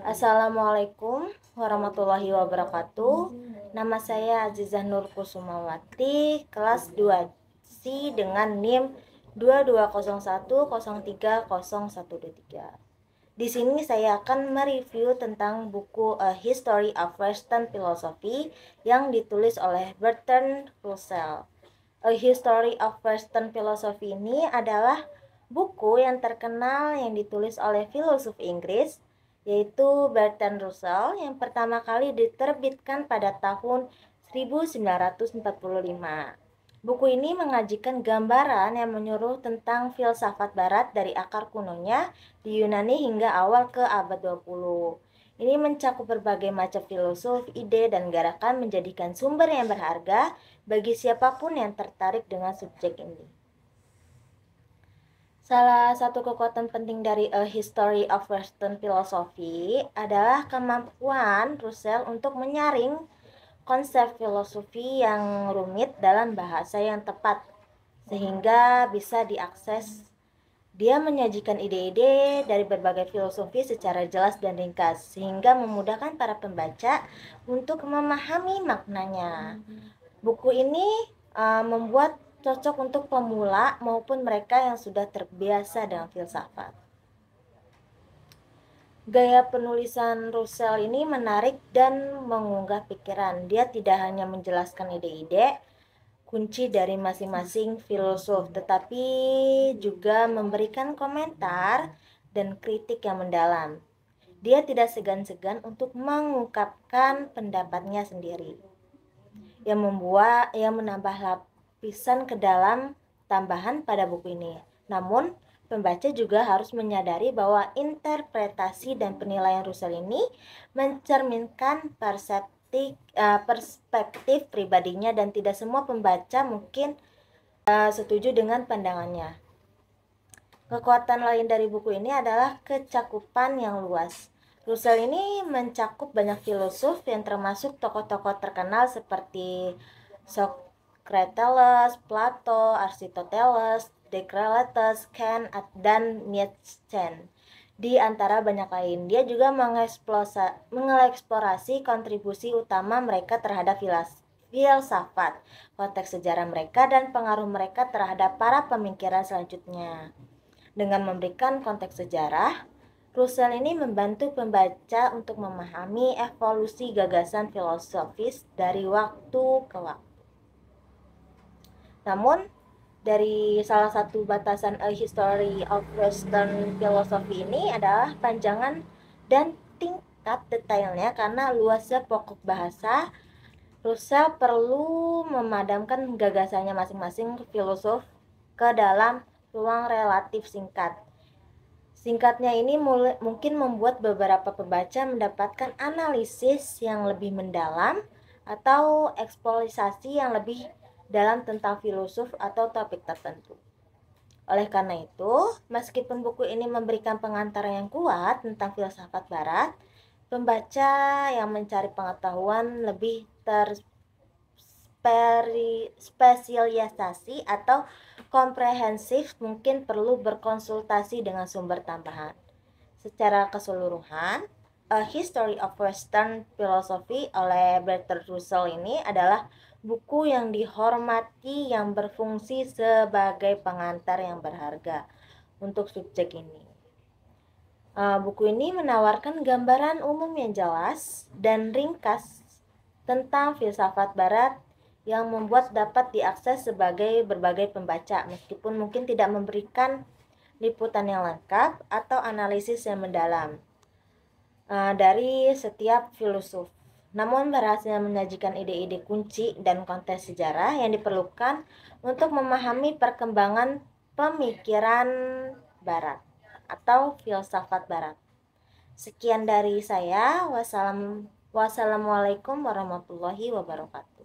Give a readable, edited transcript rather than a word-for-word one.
Assalamualaikum warahmatullahi wabarakatuh. Nama saya Azizah Nur Kusumawati, kelas 2C dengan NIM 2201030123. Di sini saya akan mereview tentang buku A History of Western Philosophy yang ditulis oleh Bertrand Russell. A History of Western Philosophy ini adalah buku yang terkenal yang ditulis oleh filosof Inggris, yaitu Bertrand Russell, yang pertama kali diterbitkan pada tahun 1945. Buku ini mengajikan gambaran yang menyuruh tentang filsafat barat dari akar kunonya di Yunani hingga awal ke abad 20. Ini mencakup berbagai macam filosof, ide, dan gerakan menjadikan sumber yang berharga bagi siapapun yang tertarik dengan subjek ini. Salah satu kekuatan penting dari A History of Western Philosophy adalah kemampuan Russell untuk menyaring konsep filosofi yang rumit dalam bahasa yang tepat, sehingga bisa diakses. Dia menyajikan ide-ide dari berbagai filosofi secara jelas dan ringkas, sehingga memudahkan para pembaca untuk memahami maknanya. Buku ini membuat cocok untuk pemula maupun mereka yang sudah terbiasa dengan filsafat. Gaya penulisan Russell ini menarik dan mengunggah pikiran. Dia tidak hanya menjelaskan ide-ide kunci dari masing-masing filosof, tetapi juga memberikan komentar dan kritik yang mendalam. Dia tidak segan-segan untuk mengungkapkan pendapatnya sendiri, yang menambah lapisan ke dalam tambahan pada buku ini. Namun, pembaca juga harus menyadari bahwa interpretasi dan penilaian Russell ini mencerminkan perspektif pribadinya dan tidak semua pembaca mungkin setuju dengan pandangannya. Kekuatan lain dari buku ini adalah kecakupan yang luas. Russell ini mencakup banyak filosof yang termasuk tokoh-tokoh terkenal seperti Socrates, Plato, Aristoteles, Descartes, Kant, dan Nietzsche. Di antara banyak lain, dia juga mengeksplorasi kontribusi utama mereka terhadap filsafat, konteks sejarah mereka, dan pengaruh mereka terhadap para pemikiran selanjutnya. Dengan memberikan konteks sejarah, Russell ini membantu pembaca untuk memahami evolusi gagasan filosofis dari waktu ke waktu. Namun, dari salah satu batasan A History of Western Philosophy ini adalah panjangan dan tingkat detailnya. Karena luasnya pokok bahasa, Russell perlu memadamkan gagasannya masing-masing filosof ke dalam ruang relatif singkat. Singkatnya ini mungkin membuat beberapa pembaca mendapatkan analisis yang lebih mendalam atau eksplorasi yang lebih dalam tentang filosof atau topik tertentu. Oleh karena itu, meskipun buku ini memberikan pengantar yang kuat tentang filsafat barat, pembaca yang mencari pengetahuan lebih spesialisasi atau komprehensif mungkin perlu berkonsultasi dengan sumber tambahan. Secara keseluruhan, A History of Western Philosophy oleh Bertrand Russell ini adalah buku yang dihormati yang berfungsi sebagai pengantar yang berharga untuk subjek ini. Buku ini menawarkan gambaran umum yang jelas dan ringkas tentang filsafat barat yang membuat dapat diakses sebagai berbagai pembaca, meskipun mungkin tidak memberikan liputan yang lengkap atau analisis yang mendalam dari setiap filosof. Namun berhasil menyajikan ide-ide kunci dan konteks sejarah yang diperlukan untuk memahami perkembangan pemikiran barat atau filsafat barat. Sekian dari saya. Wassalamualaikum warahmatullahi wabarakatuh.